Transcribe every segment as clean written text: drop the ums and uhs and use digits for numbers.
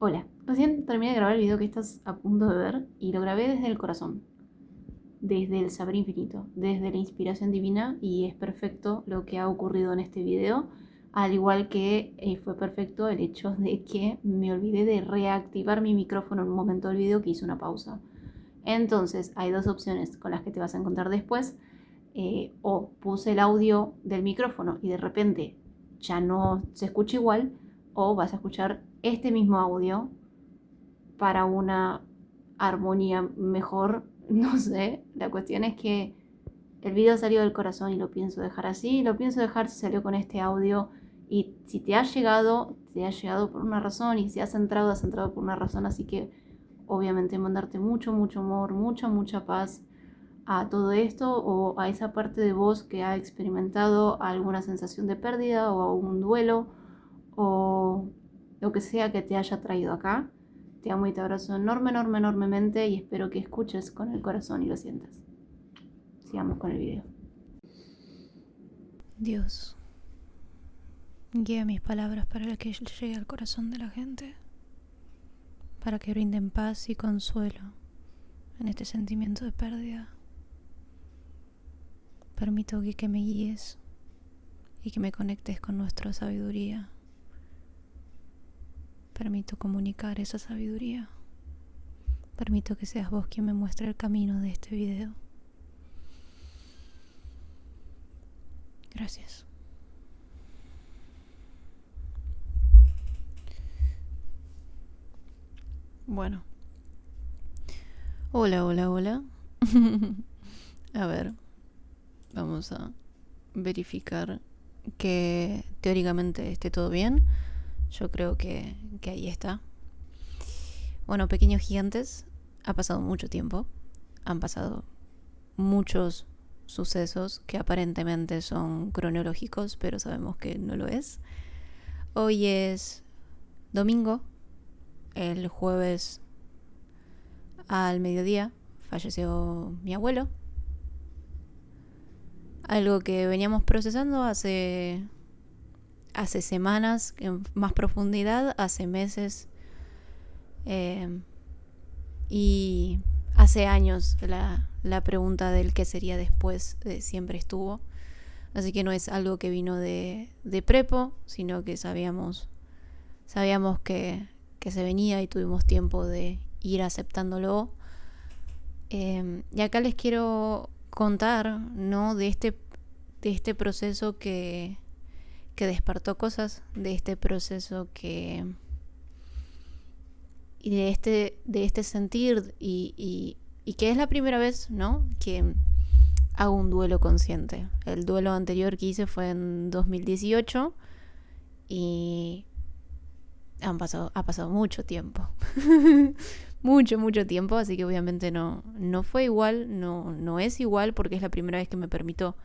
Hola, recién terminé de grabar el video que estás a punto de ver y lo grabé desde el corazón, desde el saber infinito, desde la inspiración divina y es perfecto lo que ha ocurrido en este video, al igual que fue perfecto el hecho de que me olvidé de reactivar mi micrófono en un momento del video que hice una pausa. Entonces hay dos opciones con las que te vas a encontrar después. O puse el audio del micrófono y de repente ya no se escucha igual, o vas a escuchar este mismo audio para una armonía mejor, no sé. La cuestión es que el video salió del corazón y lo pienso dejar así, lo pienso dejar si salió con este audio. Y si te ha llegado por una razón, y si has entrado por una razón. Así que obviamente mandarte mucho, mucho amor, mucha paz a todo esto, o a esa parte de vos que ha experimentado alguna sensación de pérdida o un duelo o lo que sea que te haya traído acá. Te amo y te abrazo enormemente y espero que escuches con el corazón y lo sientas. Sigamos con el video. Dios, guía mis palabras para que llegue al corazón de la gente, para que brinden paz y consuelo en este sentimiento de pérdida. Permito que me guíes y que me conectes con nuestra sabiduría. Permito comunicar esa sabiduría. Permito que seas vos quien me muestre el camino de este video. Gracias. Bueno. Hola. A ver, vamos a verificar que teóricamente esté todo bien. Yo creo que ahí está. Bueno, pequeños gigantes, ha pasado mucho tiempo. Han pasado muchos sucesos que aparentemente son cronológicos, pero sabemos que no lo es. Hoy es domingo. El jueves al mediodía falleció mi abuelo. Algo que veníamos procesando hace semanas en más profundidad, hace meses, y hace años la pregunta del qué sería después siempre estuvo. Así que no es algo que vino de prepo, sino que sabíamos que se venía y tuvimos tiempo de ir aceptándolo. Y acá les quiero contar, ¿no?, de este proceso que despertó cosas, de este proceso y de este sentir, y que es la primera vez, ¿no?, que hago un duelo consciente. El duelo anterior que hice fue en 2018 y ha pasado mucho tiempo. mucho tiempo, así que obviamente no fue igual, no es igual, porque es la primera vez que me permito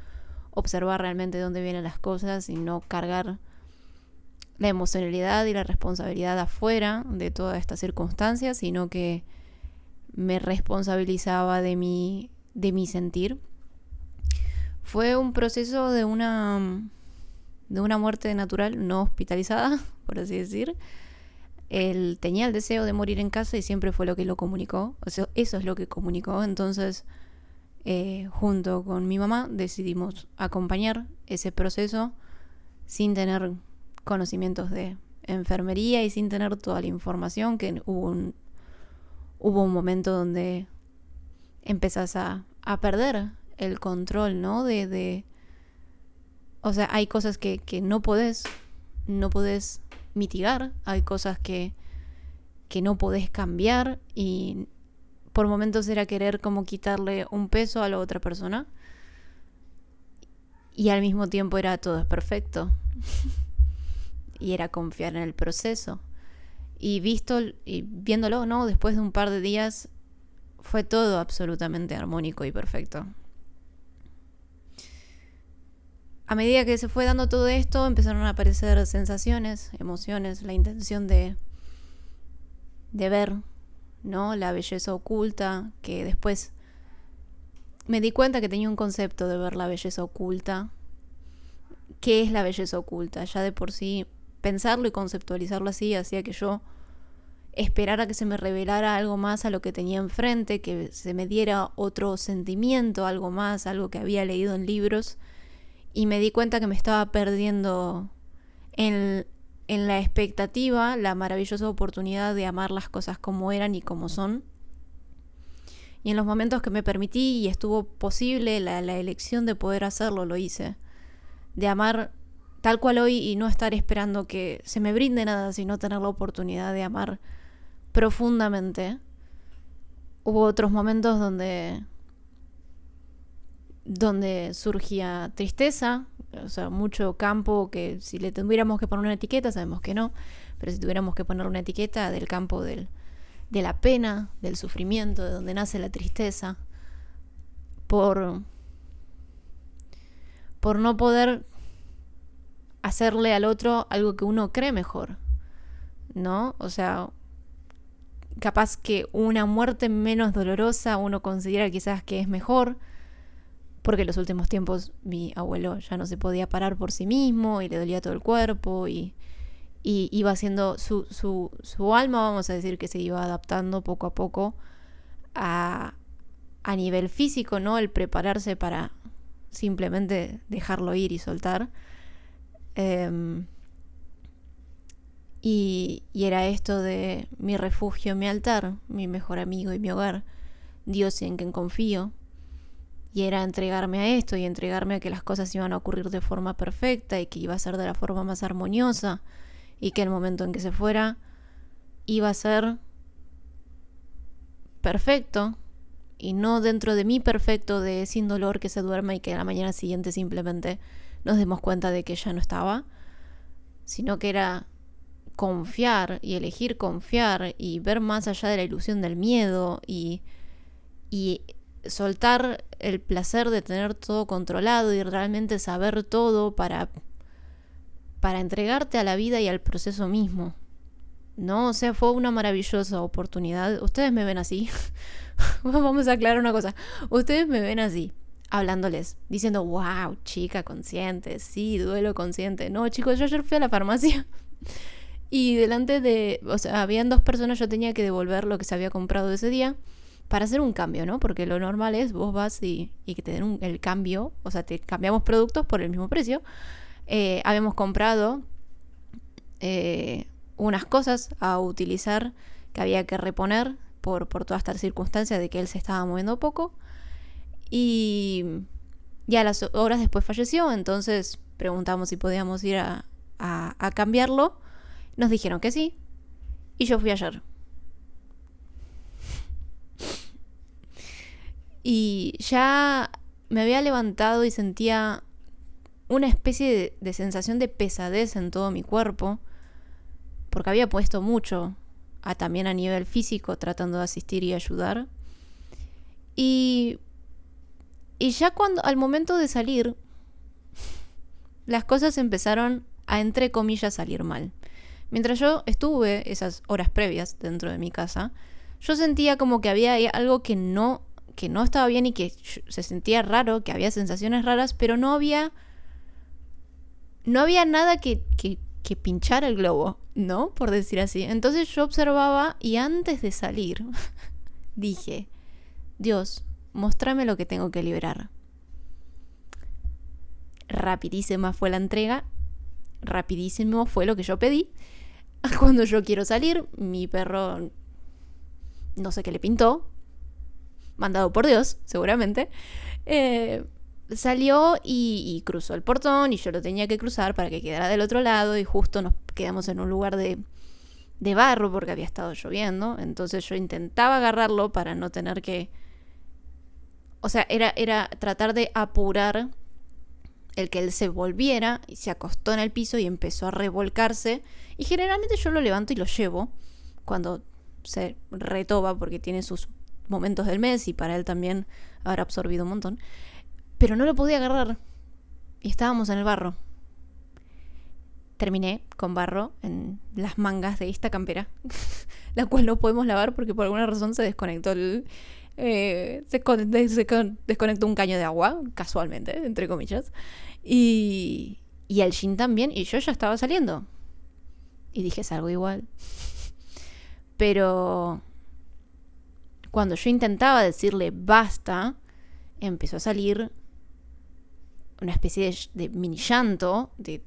observar realmente dónde vienen las cosas y no cargar la emocionalidad y la responsabilidad afuera de toda esta circunstancia, sino que me responsabilizaba de mi sentir. Fue un proceso de una muerte natural, no hospitalizada, por así decir. Él tenía el deseo de morir en casa y siempre fue lo que lo comunicó. O sea, eso es lo que comunicó. Entonces, junto con mi mamá, decidimos acompañar ese proceso sin tener conocimientos de enfermería y sin tener toda la información, que hubo un momento donde empezás a perder el control, ¿no? O sea, hay cosas que no podés mitigar, hay cosas que no podés cambiar, y por momentos era querer como quitarle un peso a la otra persona, y al mismo tiempo era todo es perfecto y era confiar en el proceso. Y viéndolo, ¿no?, después de un par de días, fue todo absolutamente armónico y perfecto. A medida que se fue dando todo esto, empezaron a aparecer sensaciones, emociones, la intención de ver, ¿no?, la belleza oculta, que después me di cuenta que tenía un concepto de ver la belleza oculta. ¿Qué es la belleza oculta? Ya de por sí, pensarlo y conceptualizarlo así hacía que yo esperar a que se me revelara algo más a lo que tenía enfrente, que se me diera otro sentimiento, algo más, algo que había leído en libros, y me di cuenta que me estaba perdiendo en la expectativa, la maravillosa oportunidad de amar las cosas como eran y como son. Y en los momentos que me permití y estuvo posible la elección de poder hacerlo, lo hice. De amar tal cual hoy y no estar esperando que se me brinde nada, sino tener la oportunidad de amar profundamente. Hubo otros momentos donde surgía tristeza, o sea, mucho campo que si le tuviéramos que poner una etiqueta, sabemos que no, pero si tuviéramos que poner una etiqueta del campo de la pena, del sufrimiento, de donde nace la tristeza, por no poder hacerle al otro algo que uno cree mejor, ¿no? O sea, capaz que una muerte menos dolorosa uno considera quizás que es mejor, porque en los últimos tiempos mi abuelo ya no se podía parar por sí mismo y le dolía todo el cuerpo y iba haciendo su alma, vamos a decir, que se iba adaptando poco a poco a nivel físico, ¿no? El prepararse para simplemente dejarlo ir y soltar. Y era esto de mi refugio, mi altar, mi mejor amigo y mi hogar, Dios en quien confío. Y era entregarme a esto y entregarme a que las cosas iban a ocurrir de forma perfecta y que iba a ser de la forma más armoniosa y que el momento en que se fuera iba a ser perfecto y no dentro de mi perfecto de sin dolor que se duerma y que a la mañana siguiente simplemente nos demos cuenta de que ya no estaba, sino que era confiar y elegir confiar y ver más allá de la ilusión del miedo y soltar el placer de tener todo controlado y realmente saber todo para entregarte a la vida y al proceso mismo, ¿no? O sea, fue una maravillosa oportunidad. Ustedes me ven así. Vamos a aclarar una cosa. Ustedes me ven así, hablándoles, diciendo, wow, chica consciente, sí, duelo consciente. No, chicos, yo ayer fui a la farmacia y delante de, o sea, habían 2 personas, yo tenía que devolver lo que se había comprado ese día para hacer un cambio, ¿no? Porque lo normal es vos vas y que te den el cambio, o sea, te cambiamos productos por el mismo precio. Habíamos comprado unas cosas a utilizar que había que reponer por toda esta circunstancia de que él se estaba moviendo poco y a las horas después falleció, entonces preguntamos si podíamos ir a cambiarlo, nos dijeron que sí y yo fui ayer. Y ya me había levantado y sentía una especie de sensación de pesadez en todo mi cuerpo, porque había puesto mucho también a nivel físico tratando de asistir y ayudar. Y ya al momento de salir, las cosas empezaron a, entre comillas, salir mal. Mientras yo estuve esas horas previas dentro de mi casa, yo sentía como que había algo que no estaba bien y que se sentía raro, que había sensaciones raras, pero no había nada que pinchar el globo, ¿no? Por decir así. Entonces yo observaba y antes de salir dije, Dios, mostrame lo que tengo que liberar. Rapidísima fue la entrega, rapidísimo fue lo que yo pedí. Cuando yo quiero salir, mi perro no sé qué le pintó, mandado por Dios, seguramente, salió y cruzó el portón y yo lo tenía que cruzar para que quedara del otro lado y justo nos quedamos en un lugar de barro porque había estado lloviendo, entonces yo intentaba agarrarlo para no tener que, o sea, era tratar de apurar el que él se volviera y se acostó en el piso y empezó a revolcarse y generalmente yo lo levanto y lo llevo cuando se retoba porque tiene sus momentos del mes y para él también habrá absorbido un montón, pero no lo podía agarrar y estábamos en el barro. Terminé con barro en las mangas de esta campera, la cual no podemos lavar porque por alguna razón se desconectó desconectó un caño de agua, casualmente, entre comillas, y el jean también, y yo ya estaba saliendo y dije, salgo igual. Pero cuando yo intentaba decirle basta, empezó a salir una especie de mini llanto, de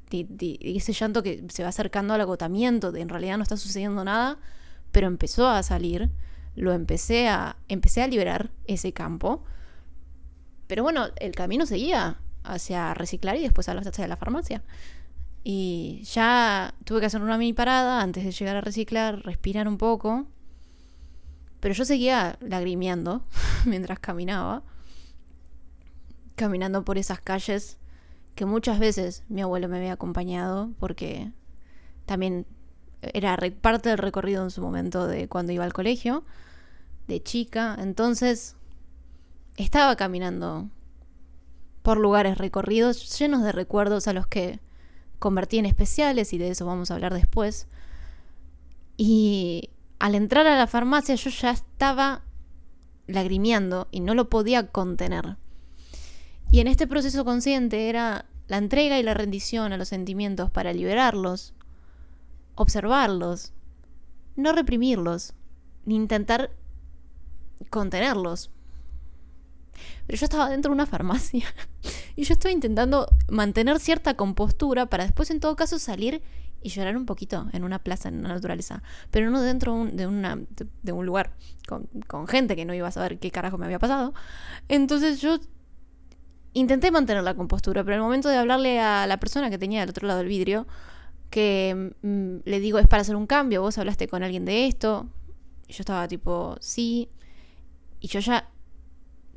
ese llanto que se va acercando al agotamiento, de en realidad no está sucediendo nada, pero empezó a salir, empecé a liberar ese campo. Pero bueno, el camino seguía hacia reciclar y después hacia la farmacia. Y ya tuve que hacer una mini parada antes de llegar a reciclar, respirar un poco. Pero yo seguía lagrimeando mientras caminaba. Caminando por esas calles que muchas veces mi abuelo me había acompañado, porque también era parte del recorrido en su momento de cuando iba al colegio, de chica. Entonces estaba caminando por lugares recorridos llenos de recuerdos a los que convertí en especiales, y de eso vamos a hablar después. Y al entrar a la farmacia yo ya estaba lagrimeando y no lo podía contener. Y en este proceso consciente era la entrega y la rendición a los sentimientos para liberarlos, observarlos, no reprimirlos, ni intentar contenerlos. Pero yo estaba dentro de una farmacia y yo estaba intentando mantener cierta compostura para después, en todo caso, salir y llorar un poquito en una plaza, en la naturaleza, pero no dentro de un lugar con gente que no iba a saber qué carajo me había pasado. Entonces yo intenté mantener la compostura, pero al momento de hablarle a la persona que tenía del otro lado del vidrio, que le digo, es para hacer un cambio, vos hablaste con alguien de esto, y yo estaba tipo, sí, y yo ya,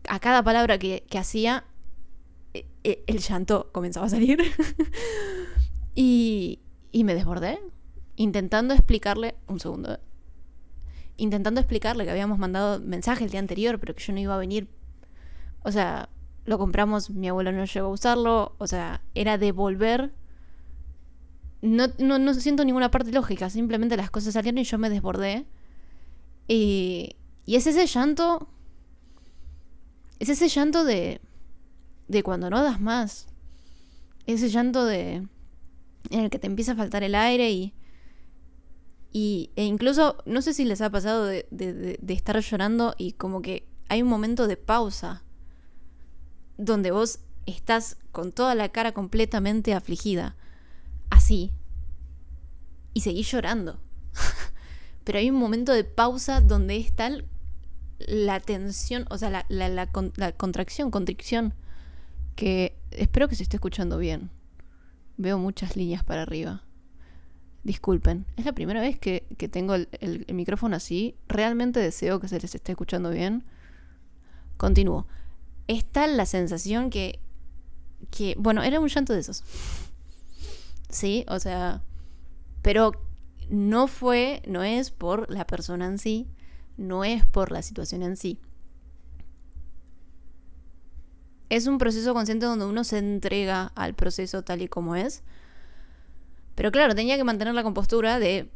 a cada palabra que hacía, el llanto comenzaba a salir. y me desbordé, intentando explicarle que habíamos mandado mensaje el día anterior, pero que yo no iba a venir. O sea, lo compramos, mi abuelo no llegó a usarlo. O sea, era devolver. No siento ninguna parte lógica, simplemente las cosas salieron y yo me desbordé. Y es ese llanto. Es ese llanto de cuando no das más. Ese llanto en el que te empieza a faltar el aire e incluso, no sé si les ha pasado de estar llorando y como que hay un momento de pausa donde vos estás con toda la cara completamente afligida, así, y seguís llorando. Pero hay un momento de pausa donde está la tensión, o sea, la contricción, que espero que se esté escuchando bien. Veo muchas líneas para arriba. Disculpen, es la primera vez que tengo el micrófono así. Realmente deseo que se les esté escuchando bien. Continúo. Está la sensación que bueno, era un llanto de esos. Sí, o sea, pero no es por la persona en sí, no es por la situación en sí. Es un proceso consciente donde uno se entrega al proceso tal y como es. Pero claro, tenía que mantener la compostura de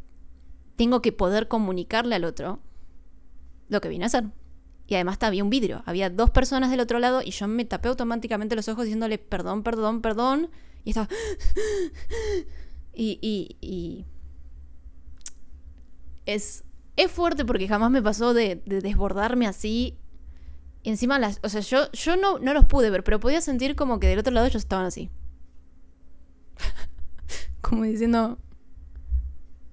tengo que poder comunicarle al otro lo que vine a hacer. Y además había un vidrio, había 2 personas del otro lado y yo me tapé automáticamente los ojos diciéndole perdón. Y estaba... Y es fuerte porque jamás me pasó de desbordarme así. Y encima, o sea, yo no los pude ver, pero podía sentir como que del otro lado ellos estaban así. Como diciendo,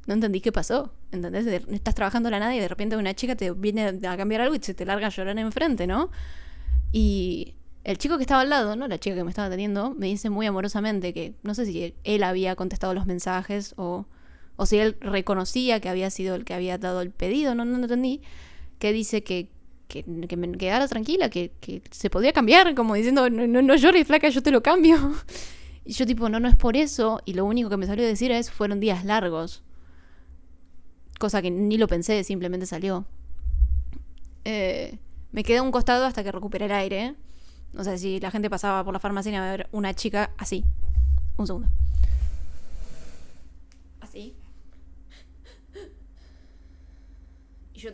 no entendí qué pasó, ¿entendés? Estás trabajando la nada y de repente una chica te viene a cambiar algo y se te larga a llorar enfrente, ¿no? Y el chico que estaba al lado, ¿no? La chica que me estaba atendiendo, me dice muy amorosamente que no sé si él había contestado los mensajes o si él reconocía que había sido el que había dado el pedido, no entendí, que dice que me quedara tranquila, que se podía cambiar, como diciendo, no llores, flaca, yo te lo cambio. Y yo tipo, no es por eso. Y lo único que me salió a decir fueron días largos. Cosa que ni lo pensé, simplemente salió. Me quedé a un costado hasta que recuperé el aire. O sea, si la gente pasaba por la farmacia iba a ver una chica así. Un segundo. Así. Y yo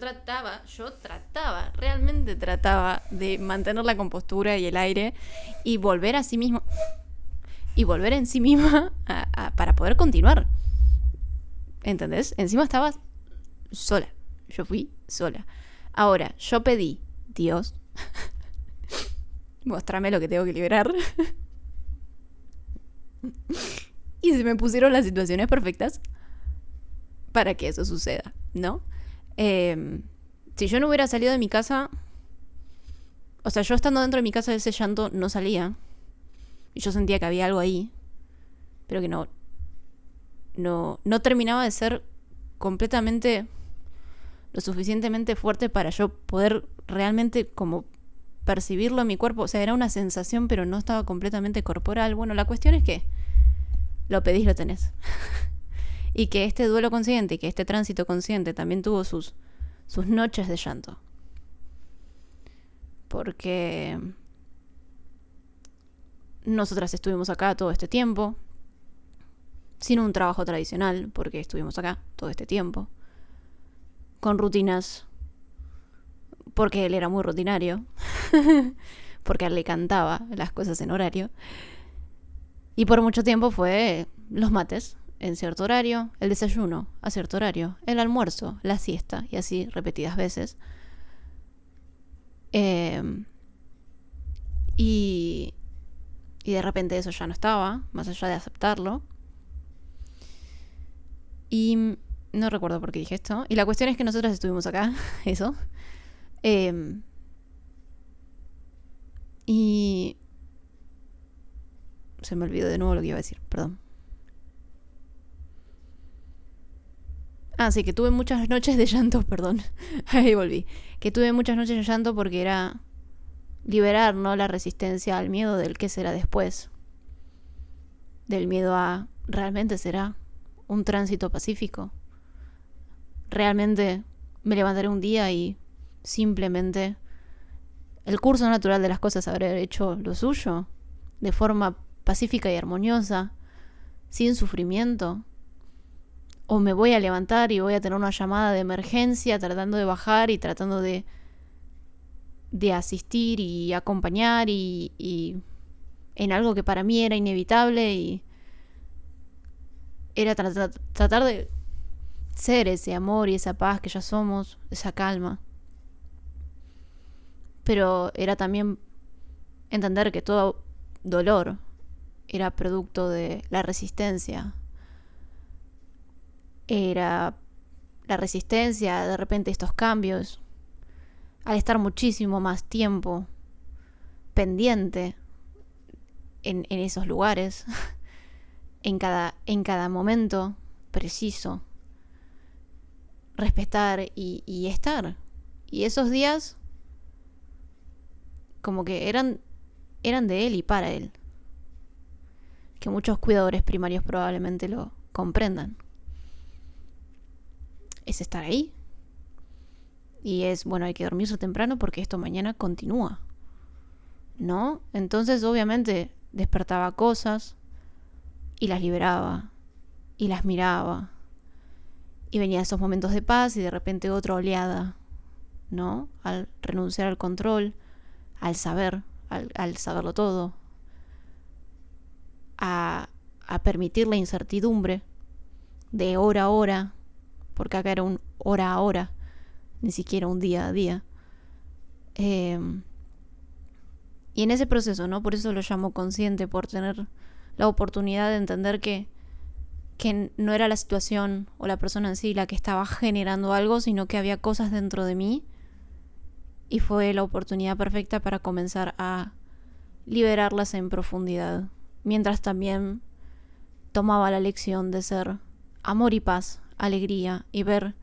realmente trataba de mantener la compostura y el aire y volver a sí mismo. Y volver en sí misma para poder continuar. ¿Entendés? Encima estaba sola. Yo fui sola. Ahora, yo pedí, Dios, mostrame lo que tengo que liberar. Y se me pusieron las situaciones perfectas para que eso suceda, ¿no? Si yo no hubiera salido de mi casa, o sea, yo estando dentro de mi casa, ese llanto no salía. Y yo sentía que había algo ahí, pero que no terminaba de ser completamente lo suficientemente fuerte para yo poder realmente como percibirlo en mi cuerpo. O sea, era una sensación, pero no estaba completamente corporal. Bueno, la cuestión es que lo pedís, lo tenés. Y que este duelo consciente y que este tránsito consciente también tuvo sus noches de llanto. Porque nosotras estuvimos acá todo este tiempo, sin un trabajo tradicional, porque estuvimos acá todo este tiempo, con rutinas, porque él era muy rutinario, porque a él le cantaba las cosas en horario, y por mucho tiempo fue los mates en cierto horario, el desayuno a cierto horario, el almuerzo, la siesta, y así repetidas veces. Y de repente eso ya no estaba, más allá de aceptarlo. Y no recuerdo por qué dije esto. Y la cuestión es que nosotros estuvimos acá, eso. Y se me olvidó de nuevo lo que iba a decir, perdón. Sí, que tuve muchas noches de llanto, perdón. Ahí volví. Que tuve muchas noches de llanto porque era liberar, ¿no?, la resistencia al miedo del qué será después. Del miedo a, ¿realmente será un tránsito pacífico? ¿Realmente me levantaré un día y simplemente el curso natural de las cosas habrá hecho lo suyo? De forma pacífica y armoniosa, sin sufrimiento. O me voy a levantar y voy a tener una llamada de emergencia tratando de bajar y tratando de asistir y acompañar y en algo que para mí era inevitable y era tratar de ser ese amor y esa paz que ya somos, esa calma. Pero era también entender que todo dolor era producto de la resistencia. Era la resistencia, de repente estos cambios, al estar muchísimo más tiempo pendiente en esos lugares, en cada momento preciso, respetar y estar. Y esos días como que eran de él y para él. Que muchos cuidadores primarios probablemente lo comprendan. Es estar ahí. Y es, bueno, hay que dormirse temprano porque esto mañana continúa, ¿no? Entonces, obviamente, despertaba cosas y las liberaba y las miraba. Y venían esos momentos de paz y de repente otra oleada, ¿no? Al renunciar al control, al saber, al saberlo todo, a permitir la incertidumbre de hora a hora, porque acá era un hora a hora, ni siquiera un día a día. Y en ese proceso, ¿no? Por eso lo llamo consciente, por tener la oportunidad de entender que no era la situación o la persona en sí la que estaba generando algo, sino que había cosas dentro de mí y fue la oportunidad perfecta para comenzar a liberarlas en profundidad, mientras también tomaba la lección de ser amor y paz, alegría y ver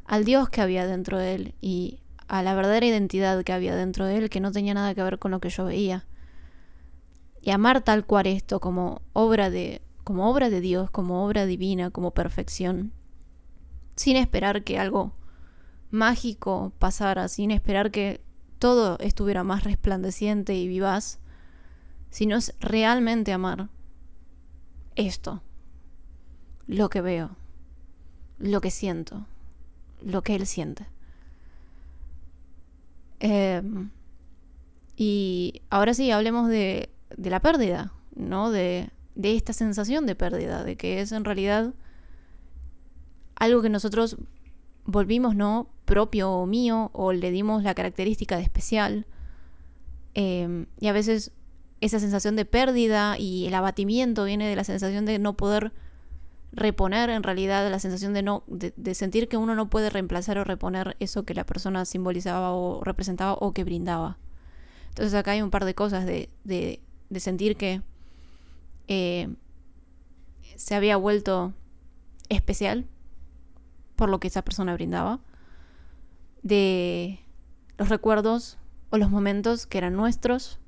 al Dios que había dentro de él y a la verdadera identidad que había dentro de él, que no tenía nada que ver con lo que yo veía. Y amar tal cual esto como obra de Dios, como obra divina, como perfección, sin esperar que algo mágico pasara, sin esperar que todo estuviera más resplandeciente y vivaz, sino es realmente amar esto, lo que veo, lo que siento, lo que él siente. Y ahora sí, hablemos de la pérdida, ¿no? De esta sensación de pérdida, de que es en realidad algo que nosotros volvimos, ¿no?, propio o mío, o le dimos la característica de especial. Y a veces esa sensación de pérdida y el abatimiento viene de la sensación de no poder reponer, en realidad, la sensación de sentir que uno no puede reemplazar o reponer eso que la persona simbolizaba o representaba o que brindaba. Entonces acá hay un par de cosas de sentir que se había vuelto especial por lo que esa persona brindaba, de los recuerdos o los momentos que eran nuestros,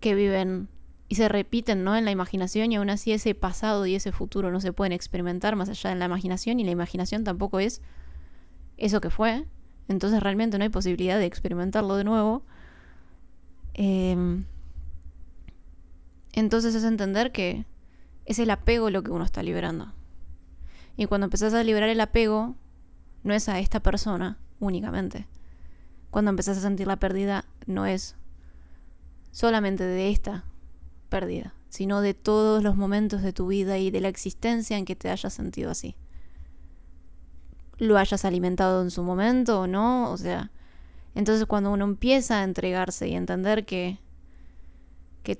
que viven y se repiten, ¿no?, en la imaginación, y aún así ese pasado y ese futuro no se pueden experimentar más allá de la imaginación, y la imaginación tampoco es eso que fue. Entonces realmente no hay posibilidad de experimentarlo de nuevo. Entonces es entender que es el apego lo que uno está liberando. Y cuando empezás a liberar el apego, no es a esta persona únicamente. Cuando empezás a sentir la pérdida, no es solamente de esta pérdida, sino de todos los momentos de tu vida y de la existencia en que te hayas sentido así. Lo hayas alimentado en su momento o no, o sea, entonces cuando uno empieza a entregarse y a entender que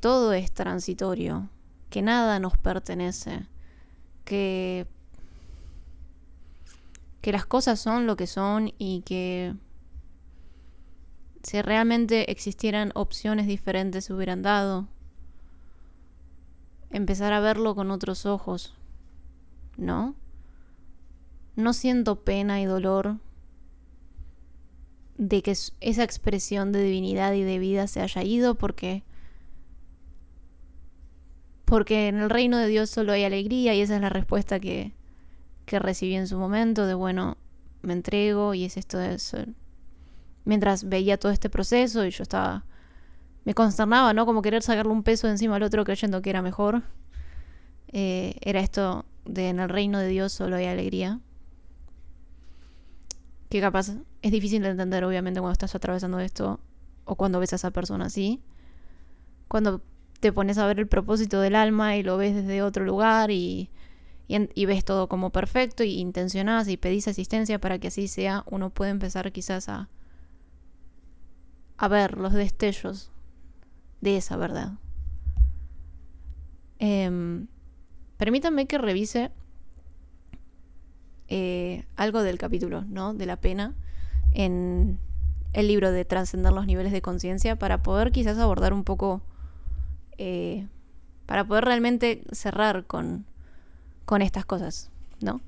todo es transitorio, que nada nos pertenece, que las cosas son lo que son, y que si realmente existieran opciones diferentes se hubieran dado, empezar a verlo con otros ojos, ¿no? No siento pena y dolor de que esa expresión de divinidad y de vida se haya ido, porque en el reino de Dios solo hay alegría, y esa es la respuesta que recibí en su momento, de bueno, me entrego, y es esto de eso. Mientras veía todo este proceso y yo me consternaba, ¿no?, como querer sacarle un peso de encima al otro creyendo que era mejor. Era esto de en el reino de Dios solo hay alegría, que capaz es difícil de entender, obviamente, cuando estás atravesando esto o cuando ves a esa persona así. Cuando te pones a ver el propósito del alma y lo ves desde otro lugar y ves todo como perfecto y intencionás y pedís asistencia para que así sea, uno puede empezar quizás a ver los destellos de esa verdad. Permítanme que revise algo del capítulo, ¿no?, de la pena en el libro de Trascender los niveles de conciencia, para poder quizás abordar un poco, para poder realmente cerrar con estas cosas, ¿no?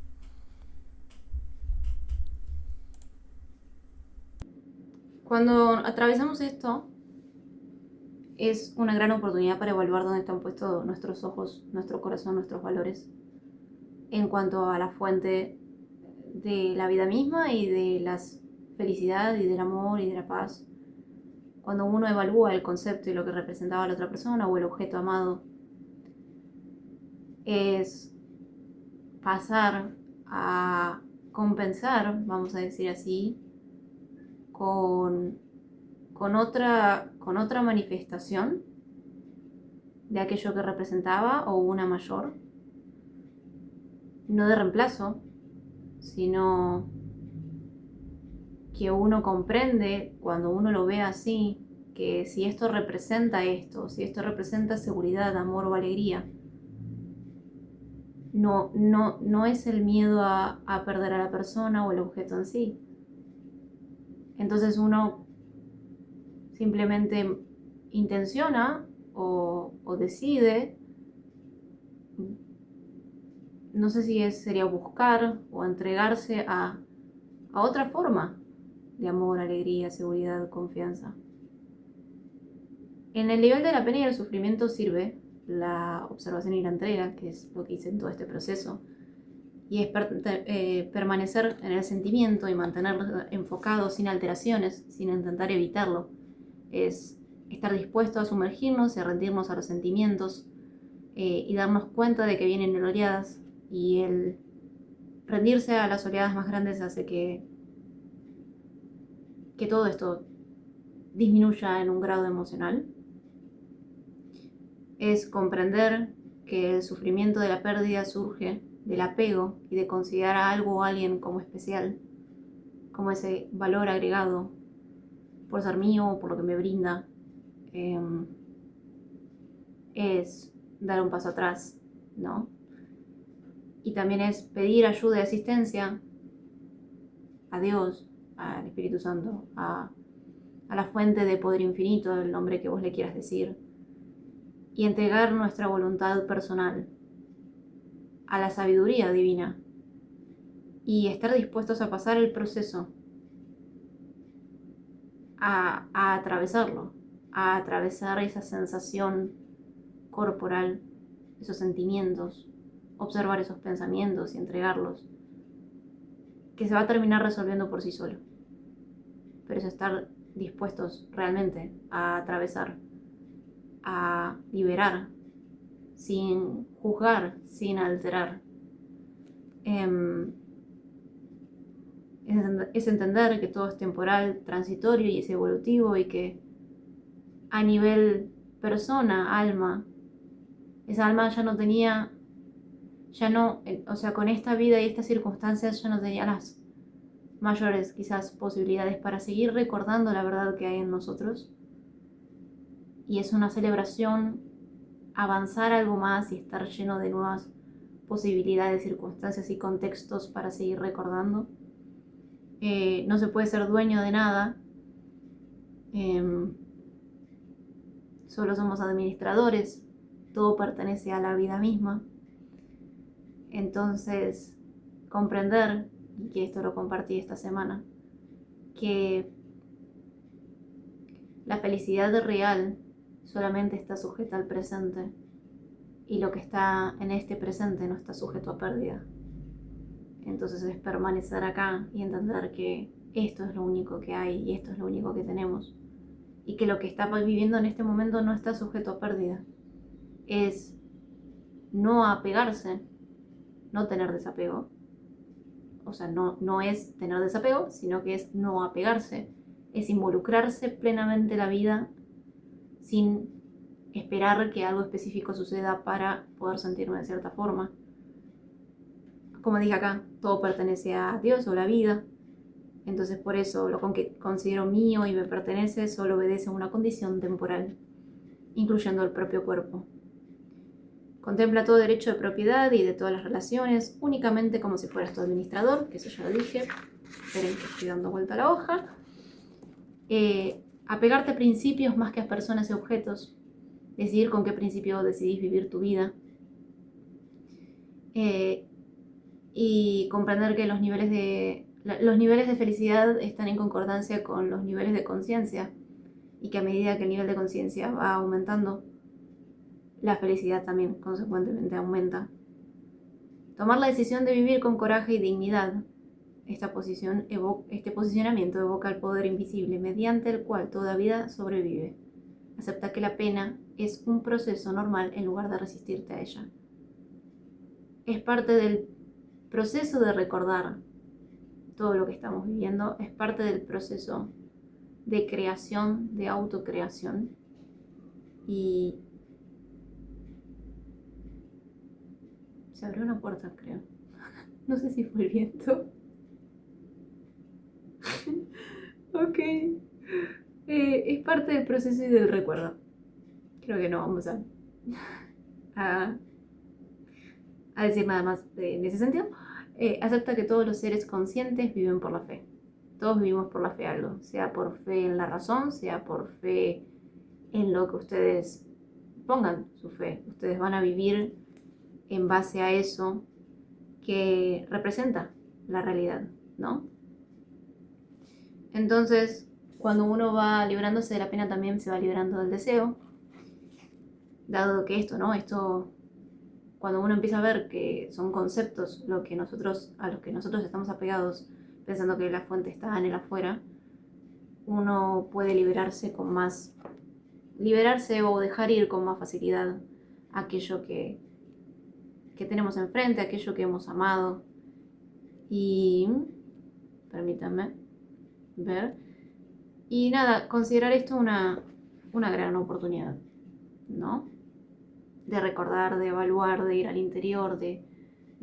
Cuando atravesamos esto, es una gran oportunidad para evaluar dónde están puestos nuestros ojos, nuestro corazón, nuestros valores, en cuanto a la fuente de la vida misma y de la felicidad y del amor y de la paz. Cuando uno evalúa el concepto y lo que representaba la otra persona o el objeto amado, es pasar a compensar, vamos a decir así, con otra manifestación de aquello que representaba, o una mayor, no de reemplazo, sino que uno comprende, cuando uno lo ve así, que si esto representa esto, si esto representa seguridad, amor o alegría, no es el miedo a perder a la persona o el objeto en sí. Entonces uno simplemente intenciona o decide, no sé si sería buscar o entregarse a otra forma de amor, alegría, seguridad, confianza. En el nivel de la pena y el sufrimiento sirve la observación y la entrega, que es lo que hice en todo este proceso, y es permanecer en el sentimiento y mantenerlo enfocado sin alteraciones, sin intentar evitarlo. Es estar dispuesto a sumergirnos y a rendirnos a los sentimientos, y darnos cuenta de que vienen oleadas, y el rendirse a las oleadas más grandes hace que todo esto disminuya en un grado emocional. Es comprender que el sufrimiento de la pérdida surge del apego y de considerar a algo o a alguien como especial, como ese valor agregado por ser mío, por lo que me brinda, es dar un paso atrás, ¿no? Y también es pedir ayuda y asistencia a Dios, al Espíritu Santo, a la fuente de poder infinito, el nombre que vos le quieras decir, y entregar nuestra voluntad personal a la sabiduría divina y estar dispuestos a pasar el proceso, a atravesarlo, a atravesar esa sensación corporal, esos sentimientos, observar esos pensamientos y entregarlos, que se va a terminar resolviendo por sí solo. Pero es estar dispuestos realmente a atravesar, a liberar, sin juzgar, sin alterar. Es entender que todo es temporal, transitorio y es evolutivo, y que a nivel persona, alma, esa alma o sea, con esta vida y estas circunstancias ya no tenía las mayores quizás posibilidades para seguir recordando la verdad que hay en nosotros. Y es una celebración avanzar algo más y estar lleno de nuevas posibilidades, circunstancias y contextos para seguir recordando. No se puede ser dueño de nada. Solo somos administradores. Todo pertenece a la vida misma. Entonces, comprender, y que esto lo compartí esta semana, que la felicidad real solamente está sujeta al presente, y lo que está en este presente no está sujeto a pérdida. Entonces es permanecer acá y entender que esto es lo único que hay y esto es lo único que tenemos, y que lo que está viviendo en este momento no está sujeto a pérdida. Es no apegarse, no tener desapego. O sea, no es tener desapego, sino que es no apegarse, es involucrarse plenamente en la vida sin esperar que algo específico suceda para poder sentirme de cierta forma. Como dije acá, todo pertenece a Dios o la vida. Entonces por eso lo que considero mío y me pertenece solo obedece a una condición temporal, incluyendo el propio cuerpo. Contempla todo derecho de propiedad y de todas las relaciones únicamente como si fueras tu administrador, que eso ya lo dije. Esperen que estoy dando vuelta a la hoja. Apegarte a principios más que a personas y objetos. Decidir con qué principio decidís vivir tu vida. Y comprender que los niveles de felicidad están en concordancia con los niveles de conciencia, y que a medida que el nivel de conciencia va aumentando, la felicidad también consecuentemente aumenta. Tomar la decisión de vivir con coraje y dignidad. Este posicionamiento evoca el poder invisible mediante el cual toda vida sobrevive. Acepta que la pena es un proceso normal en lugar de resistirte a ella. Es parte del proceso de recordar todo lo que estamos viviendo, es parte del proceso de creación, de autocreación. Y se abrió una puerta, creo. No sé si fue el viento. Ok. Es parte del proceso y del recuerdo. Creo que no vamos a decir nada más en ese sentido. Acepta que todos los seres conscientes viven por la fe. Todos vivimos por la fe algo, sea por fe en la razón, sea por fe en lo que ustedes pongan su fe. Ustedes van a vivir en base a eso que representa la realidad, ¿no? Entonces, cuando uno va librándose de la pena, también se va librando del deseo, dado que esto, cuando uno empieza a ver que son conceptos a los que nosotros estamos apegados, pensando que la fuente está en el afuera, uno puede liberarse o dejar ir con más facilidad aquello que tenemos enfrente, aquello que hemos amado. Y permítanme ver. Y nada, considerar esto una gran oportunidad, ¿no? De recordar, de evaluar, de ir al interior, de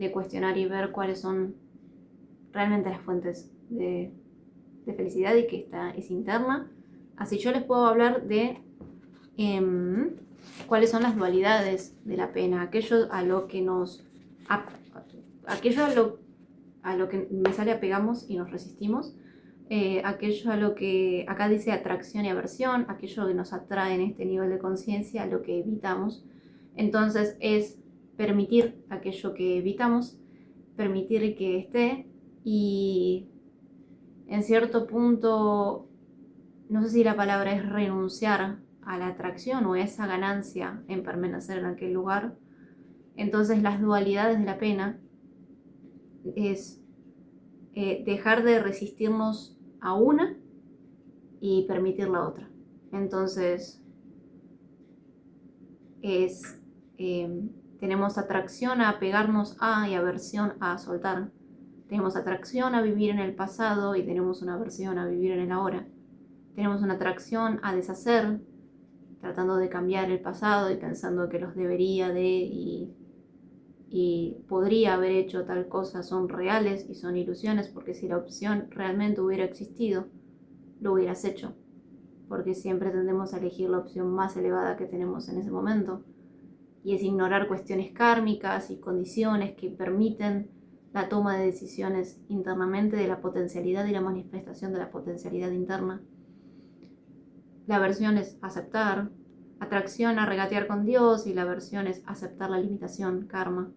de cuestionar y ver cuáles son realmente las fuentes de felicidad y que esta es interna. Así yo les puedo hablar de cuáles son las dualidades de la pena, aquello a lo que me sale apegamos y nos resistimos, aquello a lo que acá dice atracción y aversión, aquello que nos atrae en este nivel de conciencia, lo que evitamos. Entonces es permitir aquello que evitamos, permitir que esté, y en cierto punto, no sé si la palabra es renunciar a la atracción o esa ganancia en permanecer en aquel lugar. Entonces las dualidades de la pena es dejar de resistirnos a una y permitir la otra. Entonces tenemos atracción a apegarnos a y aversión a soltar. Tenemos atracción a vivir en el pasado y tenemos una aversión a vivir en el ahora. Tenemos una atracción a deshacer, tratando de cambiar el pasado y pensando que los debería de y podría haber hecho tal cosa son reales y son ilusiones, porque si la opción realmente hubiera existido, lo hubieras hecho, porque siempre tendemos a elegir la opción más elevada que tenemos en ese momento, y es ignorar cuestiones kármicas y condiciones que permiten la toma de decisiones internamente de la potencialidad y la manifestación de la potencialidad interna. La aversión es aceptar, atracción a regatear con Dios, y la aversión es aceptar la limitación, karma.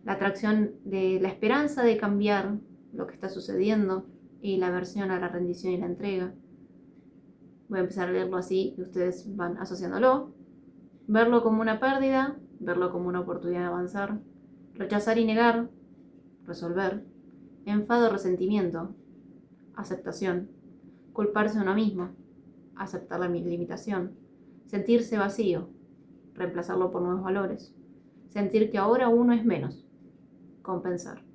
La atracción de la esperanza de cambiar lo que está sucediendo y la aversión a la rendición y la entrega. Voy a empezar a leerlo así y ustedes van asociándolo. Verlo como una pérdida, verlo como una oportunidad de avanzar. Rechazar y negar, resolver. Enfado, resentimiento, aceptación. Culparse a uno mismo, aceptar la limitación. Sentirse vacío, reemplazarlo por nuevos valores. Sentir que ahora uno es menos, compensar.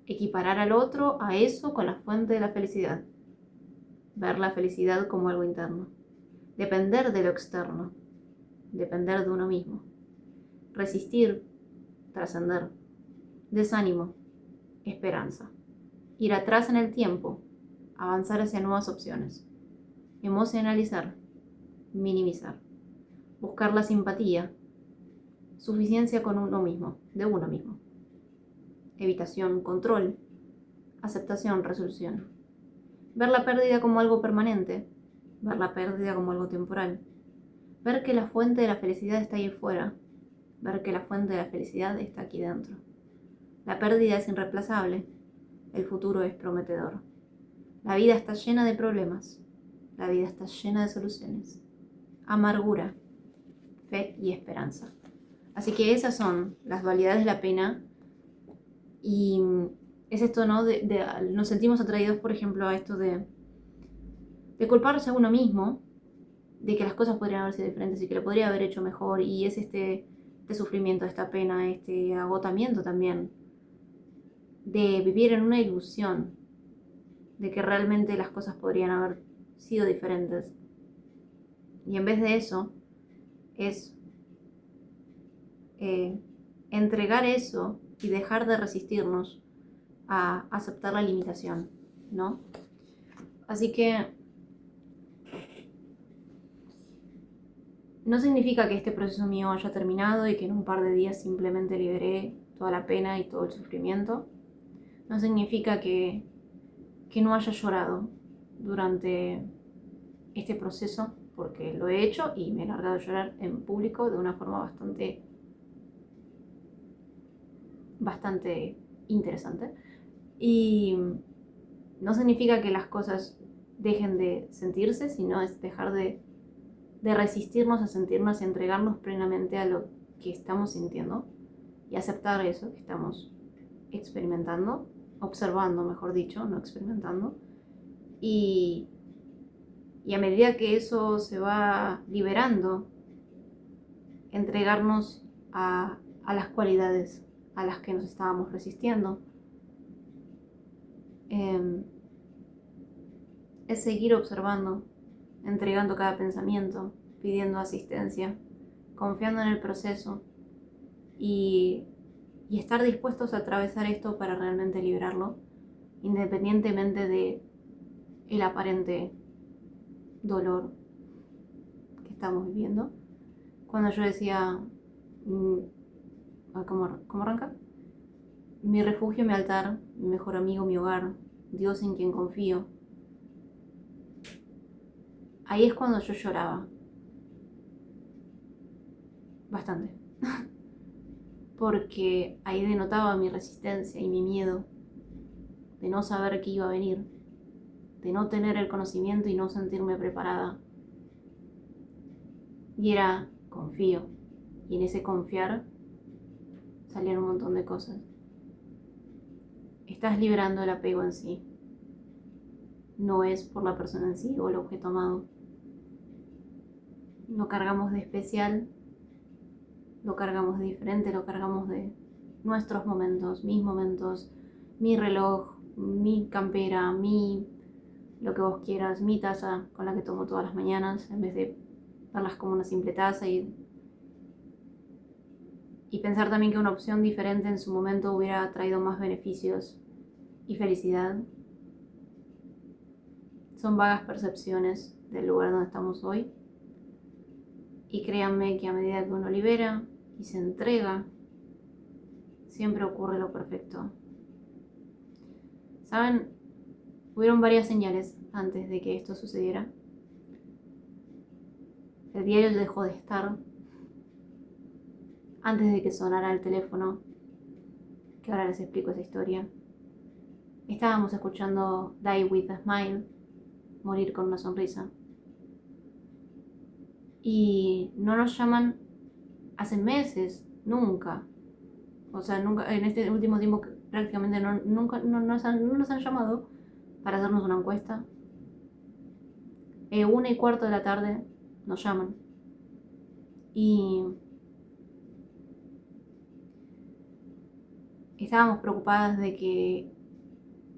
Equiparar al otro a eso con la fuente de la felicidad. Ver la felicidad como algo interno. Depender de lo externo. Depender de uno mismo. Resistir, trascender. Desánimo, esperanza. Ir atrás en el tiempo, avanzar hacia nuevas opciones. Emocionalizar, minimizar. Buscar la simpatía, suficiencia con uno mismo, de uno mismo. Evitación, control. Aceptación, resolución. Ver la pérdida como algo permanente, ver la pérdida como algo temporal. Ver que la fuente de la felicidad está ahí fuera, ver que la fuente de la felicidad está aquí dentro. La pérdida es irreemplazable, el futuro es prometedor. La vida está llena de problemas, la vida está llena de soluciones. Amargura, fe y esperanza. Así que esas son las dualidades de la pena, y es esto, ¿no? Nos sentimos atraídos, por ejemplo, a esto de culparse a uno mismo, de que las cosas podrían haber sido diferentes y que lo podría haber hecho mejor, y es este sufrimiento, esta pena, este agotamiento también, de vivir en una ilusión de que realmente las cosas podrían haber sido diferentes. Y en vez de eso, es entregar eso y dejar de resistirnos a aceptar la limitación, ¿no? Así que no significa que este proceso mío haya terminado y que en un par de días simplemente liberé toda la pena y todo el sufrimiento. No significa que no haya llorado durante este proceso, porque lo he hecho y me he largado a llorar en público de una forma bastante interesante. Y no significa que las cosas dejen de sentirse, sino es dejar de resistirnos a sentirnos y entregarnos plenamente a lo que estamos sintiendo y aceptar eso que estamos experimentando, observando, mejor dicho, no experimentando. Y a medida que eso se va liberando, entregarnos a las cualidades a las que nos estábamos resistiendo. Es seguir observando, entregando cada pensamiento, pidiendo asistencia, confiando en el proceso y y estar dispuestos a atravesar esto para realmente liberarlo, independientemente de el aparente dolor que estamos viviendo. Cuando yo decía, ¿cómo arranca? Mi refugio, mi altar, mi mejor amigo, mi hogar, Dios en quien confío. Ahí es cuando yo lloraba. Bastante. Porque ahí denotaba mi resistencia y mi miedo de no saber qué iba a venir, de no tener el conocimiento y no sentirme preparada. Y era confío. Y en ese confiar salían un montón de cosas. Estás liberando el apego en sí. No es por la persona en sí o el objeto amado. Lo cargamos de especial, lo cargamos de diferente, lo cargamos de nuestros momentos, mi reloj, mi campera, lo que vos quieras, mi taza con la que tomo todas las mañanas, en vez de darlas como una simple taza y pensar también que una opción diferente en su momento hubiera traído más beneficios y felicidad. Son vagas percepciones del lugar donde estamos hoy. Y créanme que a medida que uno libera y se entrega, siempre ocurre lo perfecto. ¿Saben? Hubieron varias señales antes de que esto sucediera. El diario dejó de estar antes de que sonara el teléfono, que ahora les explico esa historia. Estábamos escuchando Die with a Smile, morir con una sonrisa. Y no nos llaman hace meses, nunca. O sea, nunca, en este último tiempo prácticamente nunca nos han llamado para hacernos una encuesta. 1:15 de la tarde nos llaman. Y estábamos preocupadas de que,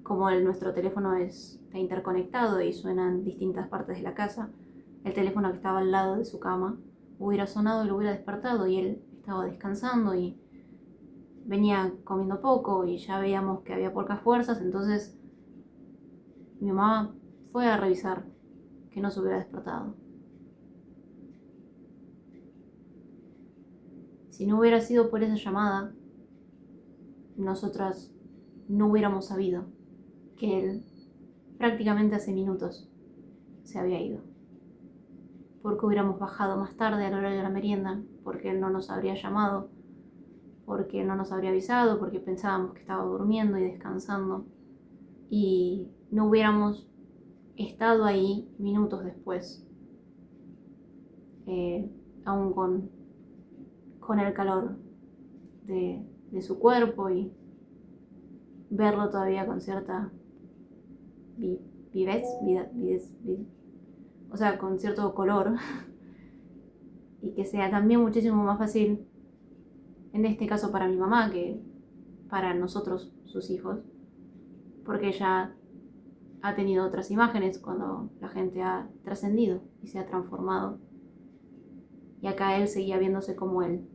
como nuestro teléfono está interconectado y suena en distintas partes de la casa, el teléfono que estaba al lado de su cama hubiera sonado y lo hubiera despertado, y él estaba descansando y venía comiendo poco y ya veíamos que había pocas fuerzas. Entonces mi mamá fue a revisar que no se hubiera despertado. Si no hubiera sido por esa llamada, nosotras no hubiéramos sabido que él prácticamente hace minutos se había ido. Porque hubiéramos bajado más tarde a la hora de la merienda, porque él no nos habría llamado, porque no nos habría avisado, porque pensábamos que estaba durmiendo y descansando, y no hubiéramos estado ahí minutos después, aún con el calor de su cuerpo y verlo todavía con cierta vivez, o sea, con cierto color, y que sea también muchísimo más fácil, en este caso para mi mamá, que para nosotros, sus hijos, porque ella ha tenido otras imágenes cuando la gente ha trascendido y se ha transformado, y acá él seguía viéndose como él,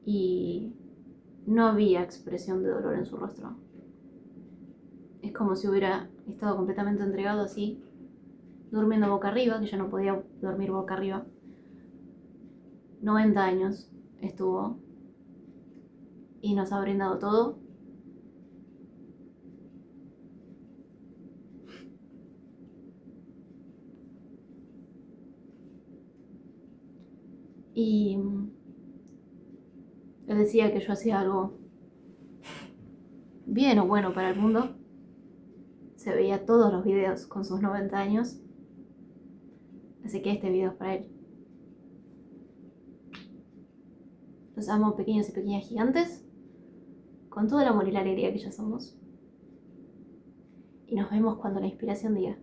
y no había expresión de dolor en su rostro. Es como si hubiera estado completamente entregado así, durmiendo boca arriba, que ya no podía dormir boca arriba. 90 años estuvo y nos ha brindado todo. Y él decía que yo hacía algo bien o bueno para el mundo. Se veía todos los videos con sus 90 años. Así que este video es para él. Los amo, pequeños y pequeñas gigantes, con todo el amor y la alegría que ya somos. Y nos vemos cuando la inspiración diga.